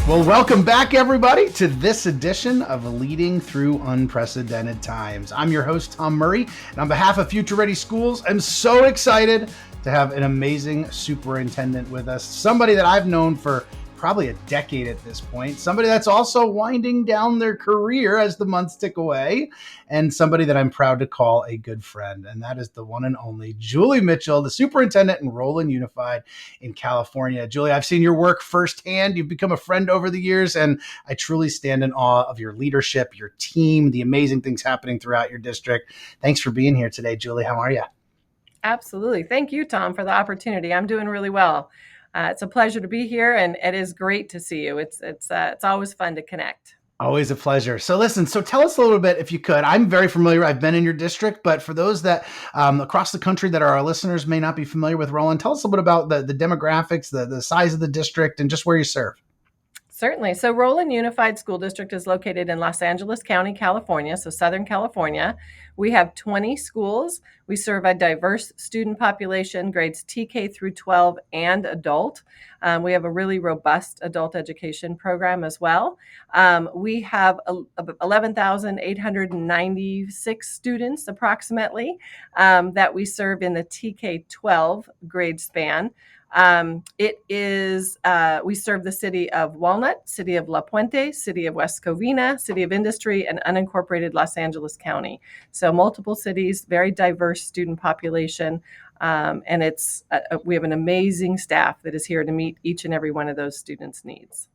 Well, welcome back, everybody, to this edition of Leading Through Unprecedented Times. I'm your host, Tom Murray, and on behalf of Future Ready Schools, I'm so excited to have an amazing superintendent with us, somebody that I've known for probably a decade at this point, somebody that's also winding down their career as the months tick away, and somebody that I'm proud to call a good friend, and that is the one and only Julie Mitchell, the superintendent in Rowland Unified in California. Julie, I've seen your work firsthand. You've become a friend over the years, and I truly stand in awe of your leadership, your team, the amazing things happening throughout your district. Thanks for being here today, Julie. How are you? Absolutely. Thank you, Tom, for the opportunity. I'm doing really well. It's a pleasure to be here, and it is great to see you. It's always fun to connect. Always a pleasure. So listen, tell us a little bit, if you could. I'm very familiar. I've been in your district, but for those that across the country that are our listeners may not be familiar with Rowland, tell us a little bit about the demographics, the size of the district, and just where you serve. Certainly. So Rowland Unified School District is located in Los Angeles County, California, so Southern California. We have 20 schools. We serve a diverse student population, grades TK through 12 and adult. We have a really robust adult education program as well. We have 11,896 students approximately that we serve in the TK 12 grade span. We serve the city of Walnut, city of La Puente, city of West Covina, city of Industry, and unincorporated Los Angeles County. So multiple cities, very diverse student population. And we have an amazing staff that is here to meet each and every one of those students' needs.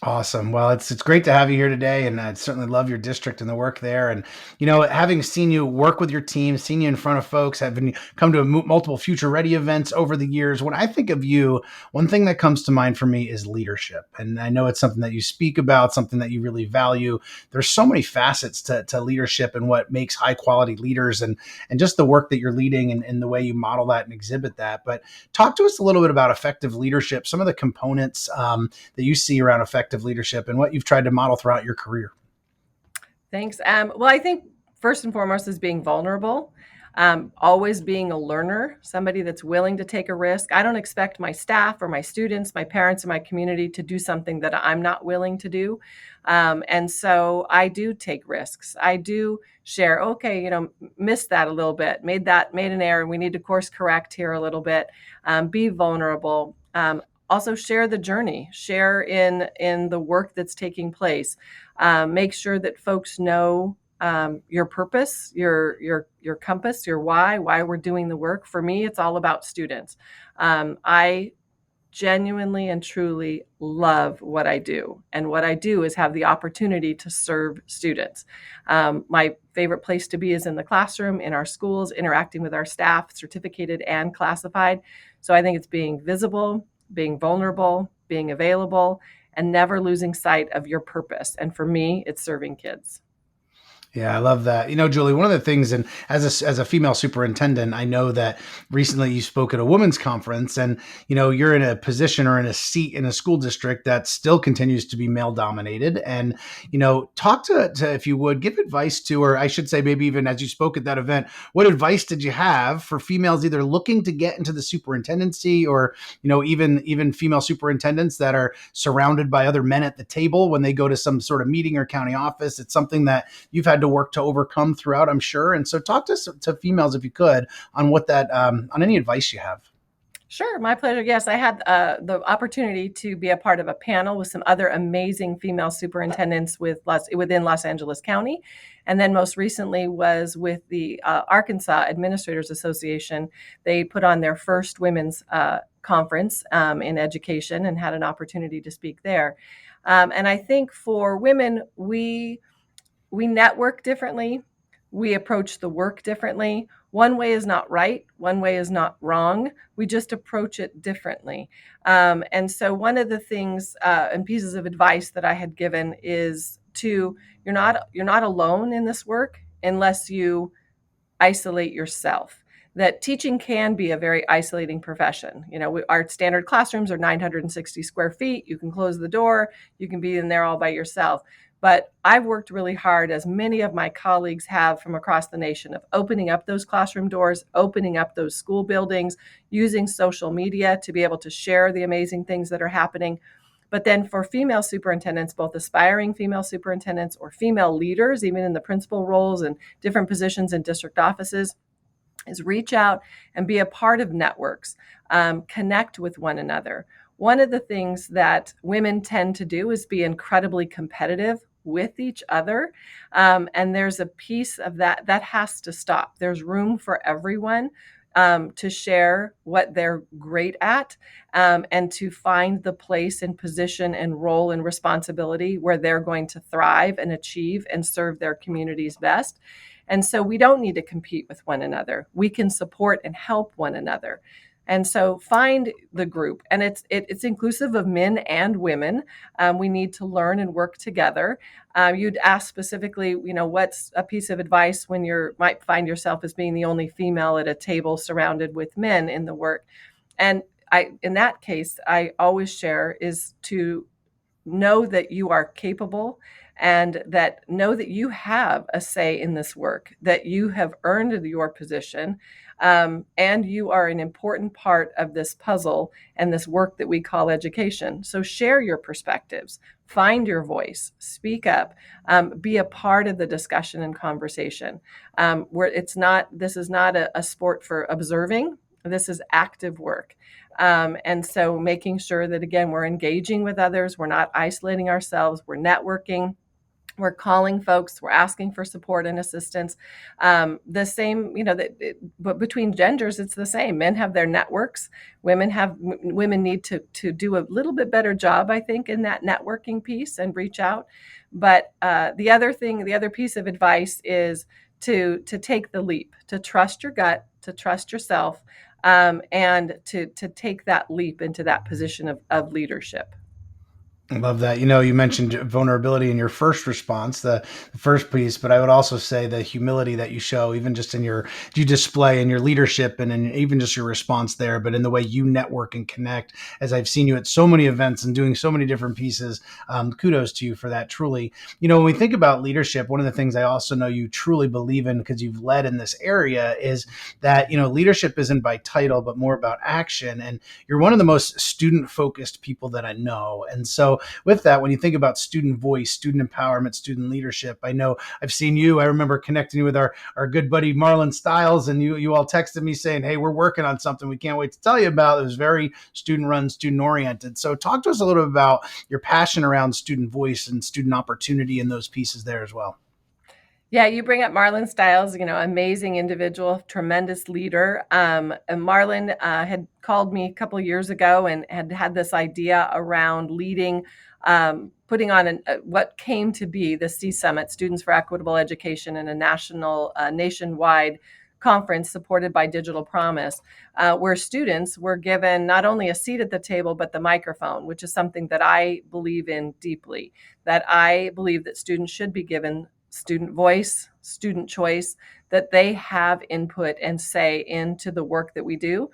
Awesome. Well, it's great to have you here today, and I certainly love your district and the work there. And having seen you work with your team, seen you in front of folks, having come to multiple Future Ready events over the years, when I think of you, one thing that comes to mind for me is leadership. And I know it's something that you speak about, something that you really value. There's so many facets to leadership and what makes high quality leaders, and just the work that you're leading and the way you model that and exhibit that. But talk to us a little bit about effective leadership, some of the components that you see around effective leadership and what you've tried to model throughout your career. Thanks. Well, I think first and foremost is being vulnerable, always being a learner, somebody that's willing to take a risk. I don't expect my staff or my students, my parents, or my community to do something that I'm not willing to do. And so I do take risks. I do share, missed that a little bit, made an error. We need to course correct here a little bit, be vulnerable. Also share the journey, share in the work that's taking place. Make sure that folks know your purpose, your compass, your why we're doing the work. For me, it's all about students. I genuinely and truly love what I do. And what I do is have the opportunity to serve students. My favorite place to be is in the classroom, in our schools, interacting with our staff, certificated and classified. So I think it's being visible, being vulnerable, being available, and never losing sight of your purpose. And for me, it's serving kids. Yeah, I love that. Julie, one of the things, and as a female superintendent, I know that recently you spoke at a women's conference, and you're in a position or in a seat in a school district that still continues to be male dominated. And talk to if you would give advice to, or I should say, maybe even as you spoke at that event, what advice did you have for females either looking to get into the superintendency, or even female superintendents that are surrounded by other men at the table when they go to some sort of meeting or county office? It's something that you've had to work to overcome throughout, I'm sure. And so talk to females, if you could, on what that, on any advice you have. Sure, my pleasure. Yes, I had the opportunity to be a part of a panel with some other amazing female superintendents within Los Angeles County. And then most recently was with the Arkansas Administrators Association. They put on their first women's conference in education and had an opportunity to speak there. And I think for women, we network differently. We approach the work differently. One way is not right. One way is not wrong. We just approach it differently. And so one of the things and pieces of advice that I had given is you're not alone in this work unless you isolate yourself. That teaching can be a very isolating profession. Our standard classrooms are 960 square feet. You can close the door. You can be in there all by yourself. But I've worked really hard, as many of my colleagues have from across the nation, of opening up those classroom doors, opening up those school buildings, using social media to be able to share the amazing things that are happening. But then for female superintendents, both aspiring female superintendents or female leaders, even in the principal roles and different positions in district offices, is reach out and be a part of networks, connect with one another. One of the things that women tend to do is be incredibly competitive with each other. And there's a piece of that has to stop. There's room for everyone to share what they're great at, and to find the place and position and role and responsibility where they're going to thrive and achieve and serve their communities best. And so we don't need to compete with one another. We can support and help one another. And so find the group, and it's inclusive of men and women. We need to learn and work together. You'd ask specifically, what's a piece of advice when you might find yourself as being the only female at a table surrounded with men in the work. And in that case, I always share is to know that you are capable and that know that you have a say in this work, that you have earned your position, and you are an important part of this puzzle and this work that we call education. So share your perspectives, find your voice, speak up, be a part of the discussion and conversation. This is not a sport for observing. This is active work. And so making sure that, again, we're engaging with others, we're not isolating ourselves, we're networking, we're calling folks, we're asking for support and assistance. The same, but between genders, it's the same. Men have their networks. Women need to do a little bit better job, I think, in that networking piece and reach out. But the other piece of advice is to take the leap, to trust your gut, to trust yourself, and to take that leap into that position of leadership. I love that. You mentioned vulnerability in your first response, the first piece, but I would also say the humility that you show, even just in you display in your leadership and in even just your response there, but in the way you network and connect, as I've seen you at so many events and doing so many different pieces. Kudos to you for that, truly. When we think about leadership, one of the things I also know you truly believe in, because you've led in this area, is that, leadership isn't by title, but more about action. And you're one of the most student-focused people that I know. And so with that, when you think about student voice, student empowerment, student leadership, I know I've seen you. I remember connecting you with our good buddy Marlon Stiles, and you all texted me saying, "Hey, we're working on something we can't wait to tell you about." It was very student-run, student-oriented. So talk to us a little bit about your passion around student voice and student opportunity and those pieces there as well. Yeah, you bring up Marlon Stiles, amazing individual, tremendous leader. And Marlon had called me a couple of years ago and had this idea around leading, putting on what came to be the C Summit, Students for Equitable Education, and a nationwide conference supported by Digital Promise, where students were given not only a seat at the table, but the microphone, which is something that I believe in deeply, that I believe that students should be given student voice, student choice, that they have input and say into the work that we do.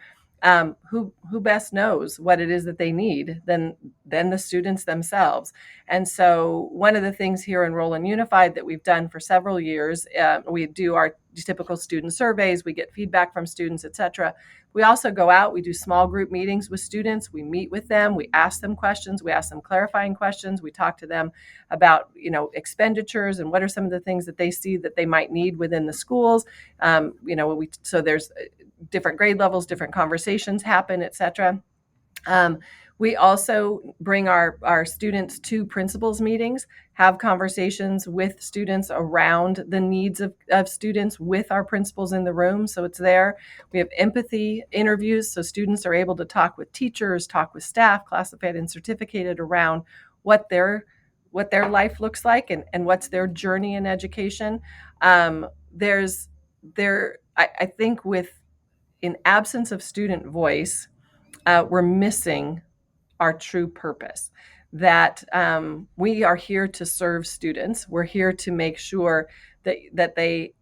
Who best knows what it is that they need than the students themselves. And so one of the things here in Rowland Unified that we've done for several years, we do our typical student surveys, we get feedback from students, etc. We also go out, we do small group meetings with students, we meet with them, we ask them questions, we ask them clarifying questions, we talk to them about, expenditures and what are some of the things that they see that they might need within the schools. So there's different grade levels, different conversations happen, etc. We also bring our students to principals meetings, have conversations with students around the needs of students with our principals in the room. So it's there. We have empathy interviews. So students are able to talk with teachers, talk with staff, classified and certificated, around what their life looks like and what's their journey in education. I think in absence of student voice, we're missing our true purpose, that we are here to serve students. We're here to make sure that they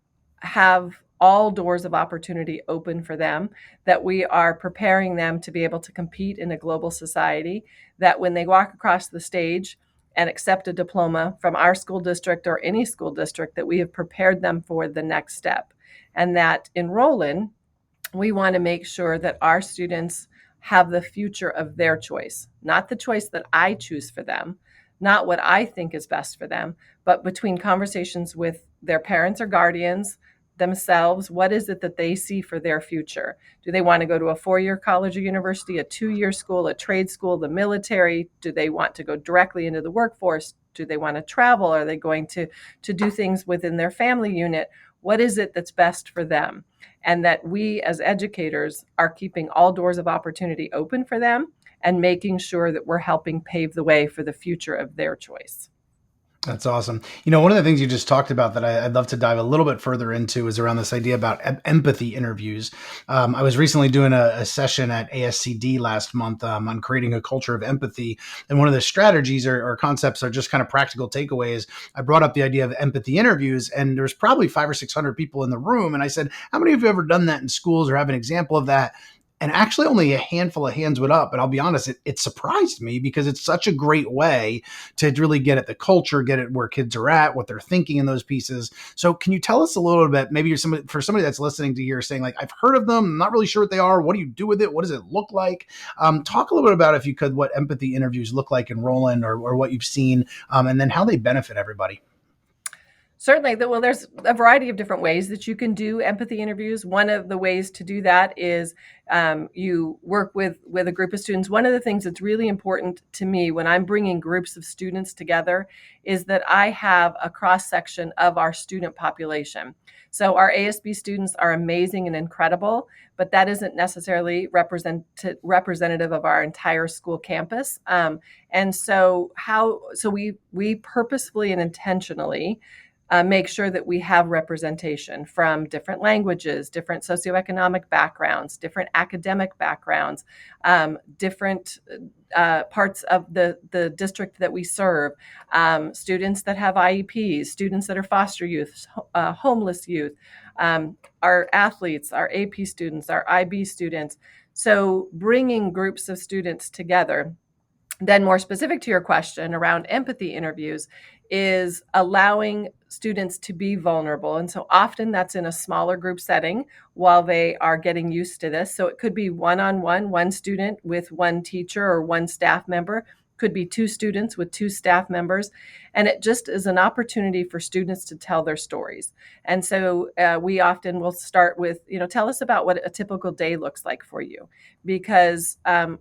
have all doors of opportunity open for them, that we are preparing them to be able to compete in a global society, that when they walk across the stage and accept a diploma from our school district or any school district, that we have prepared them for the next step. And that in Rowland, we want to make sure that our students have the future of their choice, not the choice that I choose for them, not what I think is best for them, but between conversations with their parents or guardians, themselves, what is it that they see for their future? Do they want to go to a 4-year college or university, a 2-year school, a trade school, the military? Do they want to go directly into the workforce? Do they want to travel? Are they going to do things within their family unit? What is it that's best for them? And that we as educators are keeping all doors of opportunity open for them and making sure that we're helping pave the way for the future of their choice. That's awesome. One of the things you just talked about that I'd love to dive a little bit further into is around this idea about empathy interviews. I was recently doing a session at ASCD last month on creating a culture of empathy. And one of the strategies or concepts are just kind of practical takeaways. I brought up the idea of empathy interviews, and there's probably 500 or 600 people in the room. And I said, how many of you have ever done that in schools or have an example of that? And actually only a handful of hands went up. But I'll be honest, it surprised me because it's such a great way to really get at the culture, get at where kids are at, what they're thinking in those pieces. So can you tell us a little bit, maybe for somebody that's listening to here saying like, I've heard of them, I'm not really sure what they are. What do you do with it? What does it look like? Talk a little bit about, if you could, what empathy interviews look like in Rowland or what you've seen, and then how they benefit everybody. Certainly. Well, there's a variety of different ways that you can do empathy interviews. One of the ways to do that is you work with a group of students. One of the things that's really important to me when I'm bringing groups of students together is that I have a cross section of our student population. So our ASB students are amazing and incredible, but that isn't necessarily representative of our entire school campus. And so we purposefully and intentionally make sure that we have representation from different languages, different socioeconomic backgrounds, different academic backgrounds, different parts of the district that we serve, students that have IEPs, students that are foster youth, homeless youth, our athletes, our AP students, our IB students. So bringing groups of students together. Then more specific to your question around empathy interviews is allowing students to be vulnerable. And so often that's in a smaller group setting while they are getting used to this. So it could be one-on-one, one student with one teacher or one staff member, could be two students with two staff members. And it just is an opportunity for students to tell their stories. And so we often will start with, tell us about what a typical day looks like for you. Because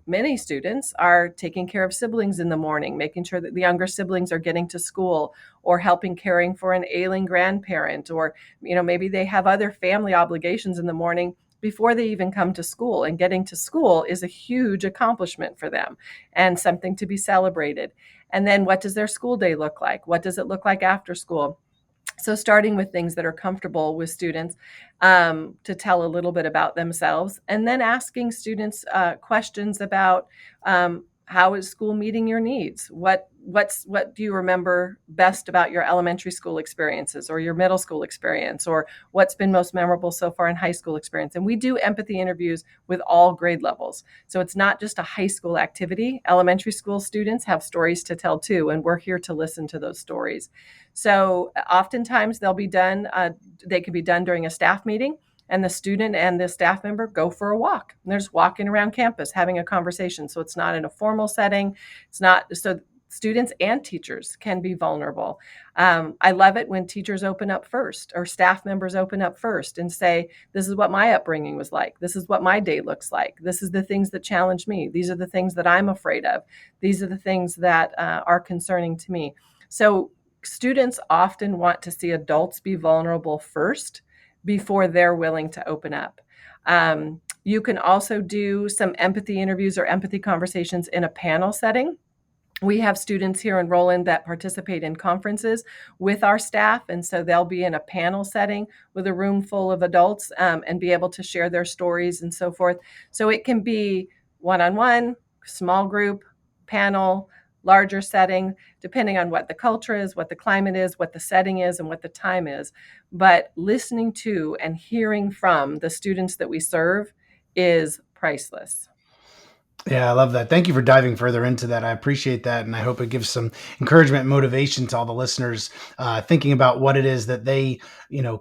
many students are taking care of siblings in the morning, making sure that the younger siblings are getting to school, or helping caring for an ailing grandparent, or maybe they have other family obligations in the morning before they even come to school. And getting to school is a huge accomplishment for them and something to be celebrated. And then what does their school day look like? What does it look like after school? So starting with things that are comfortable with students to tell a little bit about themselves, and then asking students questions about how is school meeting your needs? What do you remember best about your elementary school experiences or your middle school experience, or what's been most memorable so far in high school experience? And we do empathy interviews with all grade levels. So it's not just a high school activity. Elementary school students have stories to tell too, and we're here to listen to those stories. So oftentimes they'll be done, they can be done during a staff meeting, and the student and the staff member go for a walk. And they're just walking around campus having a conversation. So it's not in a formal setting. It's not, so students and teachers can be vulnerable. I love it when teachers open up first, or staff members open up first and say, this is what my upbringing was like. This is what my day looks like. This is the things that challenge me. These are the things that I'm afraid of. These are the things that are concerning to me. So students often want to see adults be vulnerable first before they're willing to open up. You can also do some empathy interviews or empathy conversations in a panel setting. We have students here in Rowland that participate in conferences with our staff, and so they'll be in a panel setting with a room full of adults and be able to share their stories and so forth. So it can be one-on-one, small group, panel, larger setting, depending on what the culture is, what the climate is, what the setting is, and what the time is. But listening to and hearing from the students that we serve is priceless. Yeah, I love that. Thank you for diving further into that. I appreciate that. And I hope it gives some encouragement and motivation to all the listeners thinking about what it is that they,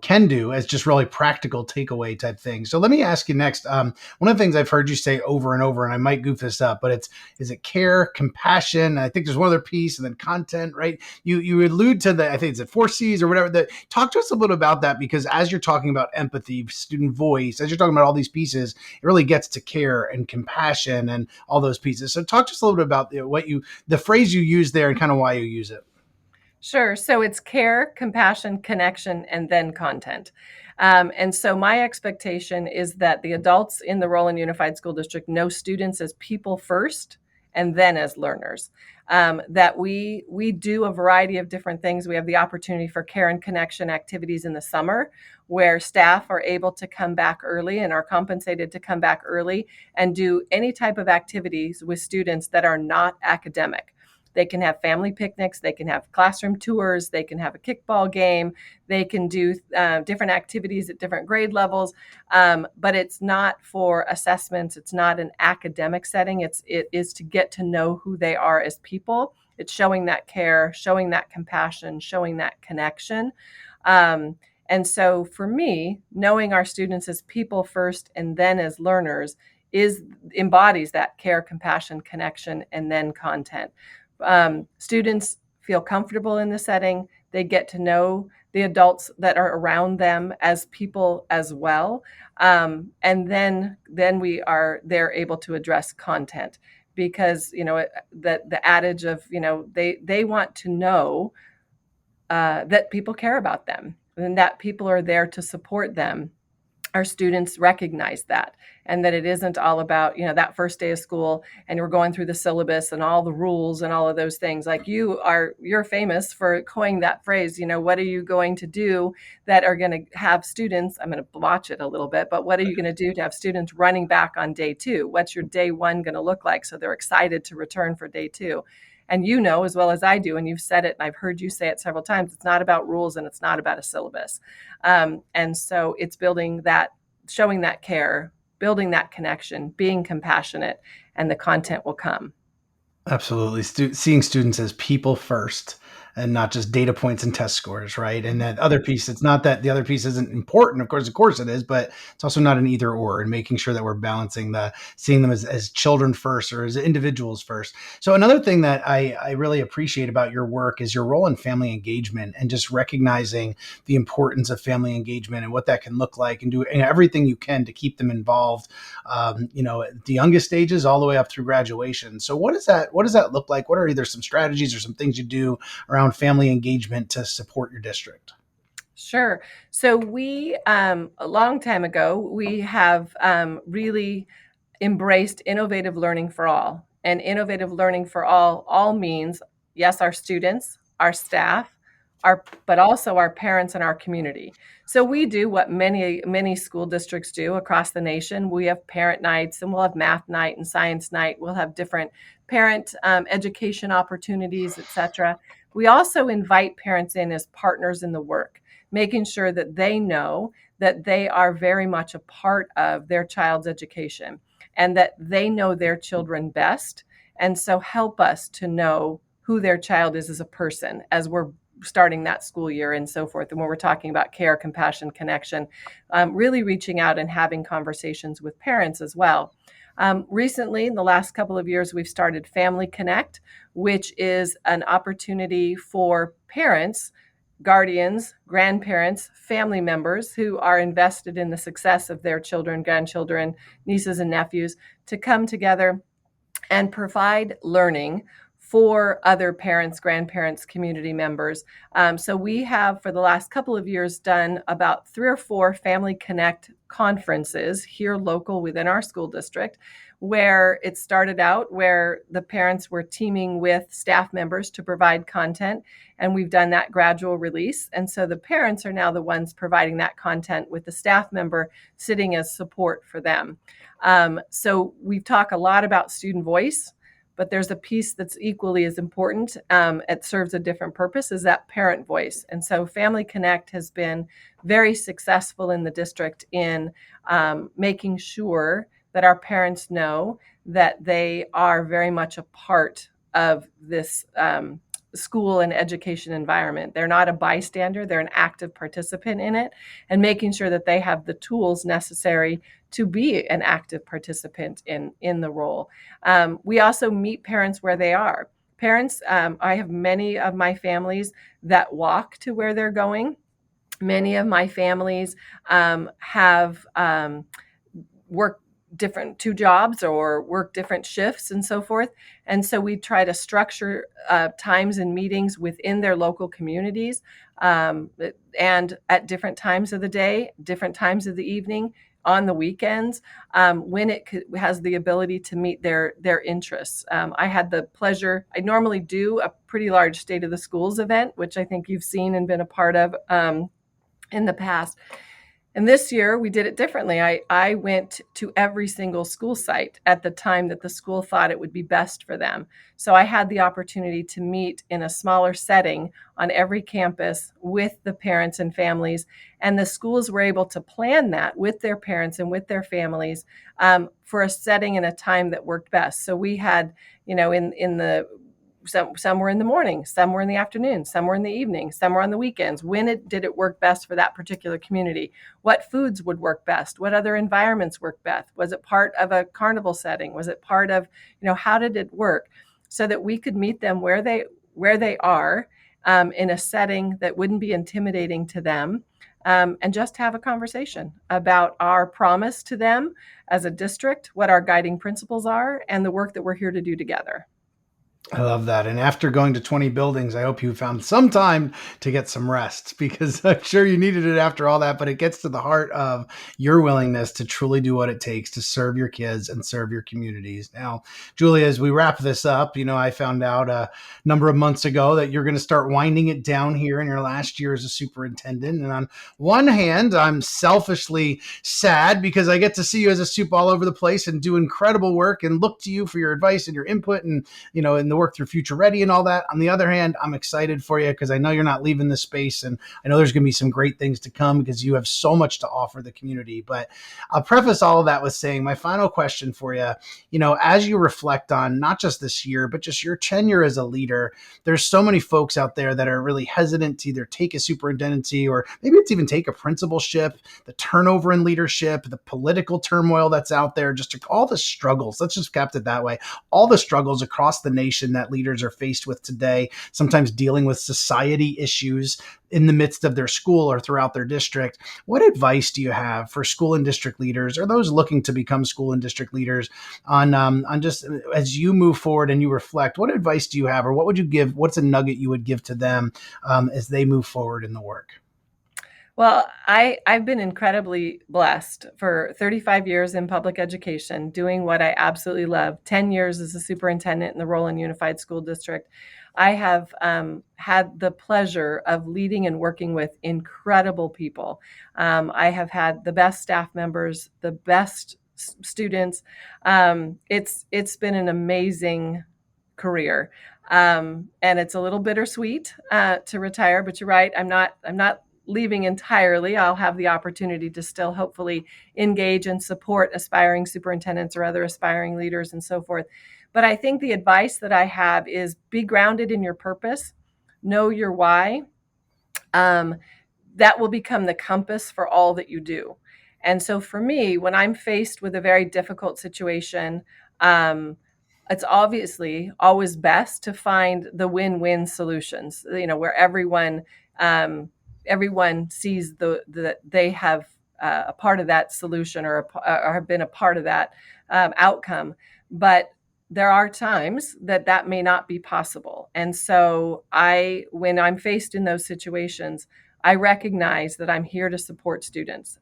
can do as just really practical takeaway type things. So let me ask you next. One of the things I've heard you say over and over, and I might goof this up, but is it care, compassion? I think there's one other piece and then content, right? You allude to I think it's at 4 C's or whatever. Talk to us a little about that, because as you're talking about empathy, student voice, as you're talking about all these pieces, it really gets to care and compassion and all those pieces. So talk to us a little bit about the phrase you use there and kind of why you use it. Sure. So it's care, compassion, connection, and then content. And so my expectation is that the adults in the Rowland Unified School District know students as people first and then as learners. That we do a variety of different things. We have the opportunity for care and connection activities in the summer, where staff are able to come back early and are compensated to come back early and do any type of activities with students that are not academic. They can have family picnics, they can have classroom tours, they can have a kickball game, they can do different activities at different grade levels, but it's not for assessments. It's not an academic setting. It is to get to know who they are as people. It's showing that care, showing that compassion, showing that connection. And so for me, knowing our students as people first and then as learners embodies that care, compassion, connection, and then content. Students feel comfortable in the setting. They get to know the adults that are around them as people as well. And then they're able to address content, because, the adage of, they want to know that people care about them and that people are there to support them. Our students recognize that, and that it isn't all about, that first day of school and you're going through the syllabus and all the rules and all of those things. Like you're famous for coining that phrase, what are you going to do that are going to have students, I'm going to botch it a little bit, but what are you going to do to have students running back on day two? What's your day one going to look like? So they're excited to return for day two. And as well as I do, and you've said it, and I've heard you say it several times, it's not about rules and it's not about a syllabus. And so it's building that, showing that care, building that connection, being compassionate, and the content will come. Absolutely. Seeing students as people first and not just data points and test scores, right? And that other piece, it's not that the other piece isn't important. Of course it is, but it's also not an either or, and making sure that we're balancing seeing them as children first or as individuals first. So another thing that I really appreciate about your work is your role in family engagement and just recognizing the importance of family engagement and what that can look like, and do everything you can to keep them involved, at the youngest stages all the way up through graduation. So what does that look like? What are either some strategies or some things you do around family engagement to support your district? Sure. So we, a long time ago, we have really embraced innovative learning for all. And innovative learning for all means, yes, our students, our staff, but also our parents and our community. So we do what many school districts do across the nation. We have parent nights, and we'll have math night and science night. We'll have different parent education opportunities, etc. We also invite parents in as partners in the work, making sure that they know that they are very much a part of their child's education and that they know their children best. And so help us to know who their child is as a person as we're starting that school year and so forth. And when we're talking about care, compassion, connection, really reaching out and having conversations with parents as well. Recently, in the last couple of years, we've started Family Connect, which is an opportunity for parents, guardians, grandparents, family members who are invested in the success of their children, grandchildren, nieces and nephews to come together and provide learning for other parents, grandparents, community members. So we have, for the last couple of years, done about 3 or 4 Family Connect conferences here local within our school district, where it started out where the parents were teaming with staff members to provide content, and we've done that gradual release. And so the parents are now the ones providing that content with the staff member sitting as support for them. So we've talked a lot about student voice, but there's a piece that's equally as important. It serves a different purpose, is that parent voice. And so Family Connect has been very successful in the district in making sure that our parents know that they are very much a part of this school and education environment. They're not a bystander, they're an active participant in it, and making sure that they have the tools necessary to be an active participant in the role. We also meet parents where they are. Parents, I have many of my families that walk to where they're going. Many of my families have worked different 2 jobs or work different shifts and so forth. And so we try to structure times and meetings within their local communities, and at different times of the day, different times of the evening, on the weekends, when it has the ability to meet their interests. I had the pleasure, I normally do a pretty large State of the Schools event, which I think you've seen and been a part of in the past. And this year we did it differently. I went to every single school site at the time that the school thought it would be best for them. So I had the opportunity to meet in a smaller setting on every campus with the parents and families. And the schools were able to plan that with their parents and with their families for a setting and a time that worked best. So we had, in the some were in the morning, some were in the afternoon, some were in the evening, some were on the weekends. When did it work best for that particular community? What foods would work best? What other environments work best? Was it part of a carnival setting? Was it part of, how did it work? So that we could meet them where they are, in a setting that wouldn't be intimidating to them, and just have a conversation about our promise to them as a district, what our guiding principles are, and the work that we're here to do together. I love that. And after going to 20 buildings, I hope you found some time to get some rest, because I'm sure you needed it after all that. But it gets to the heart of your willingness to truly do what it takes to serve your kids and serve your communities. Now, Julia, as we wrap this up, I found out a number of months ago that you're going to start winding it down here in your last year as a superintendent. And on one hand, I'm selfishly sad because I get to see you as a soup all over the place and do incredible work and look to you for your advice and your input and, in the work through Future Ready and all that. On the other hand, I'm excited for you because I know you're not leaving this space, and I know there's going to be some great things to come because you have so much to offer the community. But I'll preface all of that with saying my final question for you, as you reflect on not just this year, but just your tenure as a leader, there's so many folks out there that are really hesitant to either take a superintendency or maybe it's even take a principalship, the turnover in leadership, the political turmoil that's out there, just all the struggles. Let's just cap it that way. All the struggles across the nation that leaders are faced with today, sometimes dealing with society issues in the midst of their school or throughout their district. What advice do you have for school and district leaders or those looking to become school and district leaders on just as you move forward and you reflect, what advice do you have, or what would you give? What's a nugget you would give to them as they move forward in the work? Well, I've been incredibly blessed for 35 years in public education, doing what I absolutely love, 10 years as a superintendent in the Rowland Unified School District. I have had the pleasure of leading and working with incredible people. I have had the best staff members, the best students. It's been an amazing career. And it's a little bittersweet to retire, but you're right. I'm not leaving entirely. I'll have the opportunity to still hopefully engage and support aspiring superintendents or other aspiring leaders and so forth. But I think the advice that I have is be grounded in your purpose, know your why. That will become the compass for all that you do. And so for me, when I'm faced with a very difficult situation, it's obviously always best to find the win-win solutions, where everyone sees that they have a part of that solution or have been a part of that outcome. But there are times that may not be possible. And so when I'm faced in those situations, I recognize that I'm here to support students,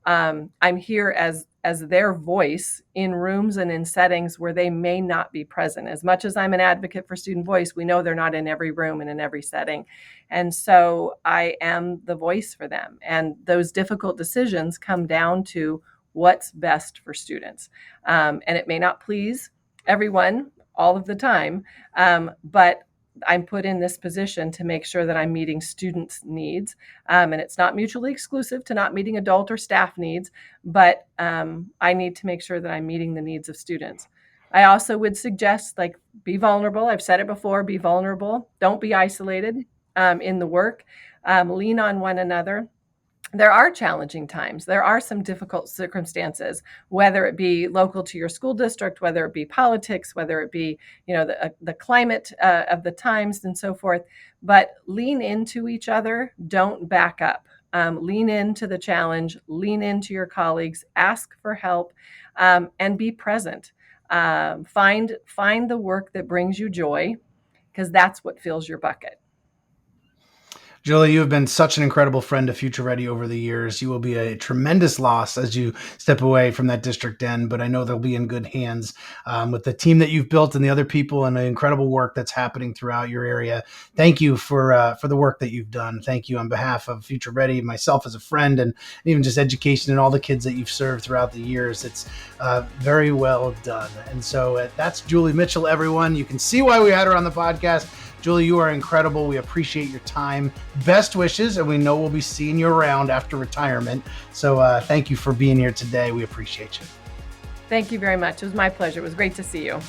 I'm here as their voice in rooms and in settings where they may not be present. As much as I'm an advocate for student voice, we know they're not in every room and in every setting. And so I am the voice for them. And those difficult decisions come down to what's best for students. And it may not please everyone all of the time, but I'm put in this position to make sure that I'm meeting students' needs. And it's not mutually exclusive to not meeting adult or staff needs, but I need to make sure that I'm meeting the needs of students. I also would suggest, like, be vulnerable. I've said it before, be vulnerable. Don't be isolated in the work. Lean on one another. There are challenging times. There are some difficult circumstances, whether it be local to your school district, whether it be politics, whether it be, the climate of the times and so forth. But lean into each other. Don't back up. Lean into the challenge. Lean into your colleagues. Ask for help, and be present. Find the work that brings you joy, because that's what fills your bucket. Julie, you have been such an incredible friend to Future Ready over the years. You will be a tremendous loss as you step away from that district end, but I know they'll be in good hands with the team that you've built and the other people and the incredible work that's happening throughout your area. Thank you for the work that you've done. Thank you on behalf of Future Ready, myself as a friend, and even just education and all the kids that you've served throughout the years. It's very well done. And so that's Julie Mitchell, everyone. You can see why we had her on the podcast. Julie, you are incredible. We appreciate your time. Best wishes, and we know we'll be seeing you around after retirement. So thank you for being here today. We appreciate you. Thank you very much. It was my pleasure. It was great to see you.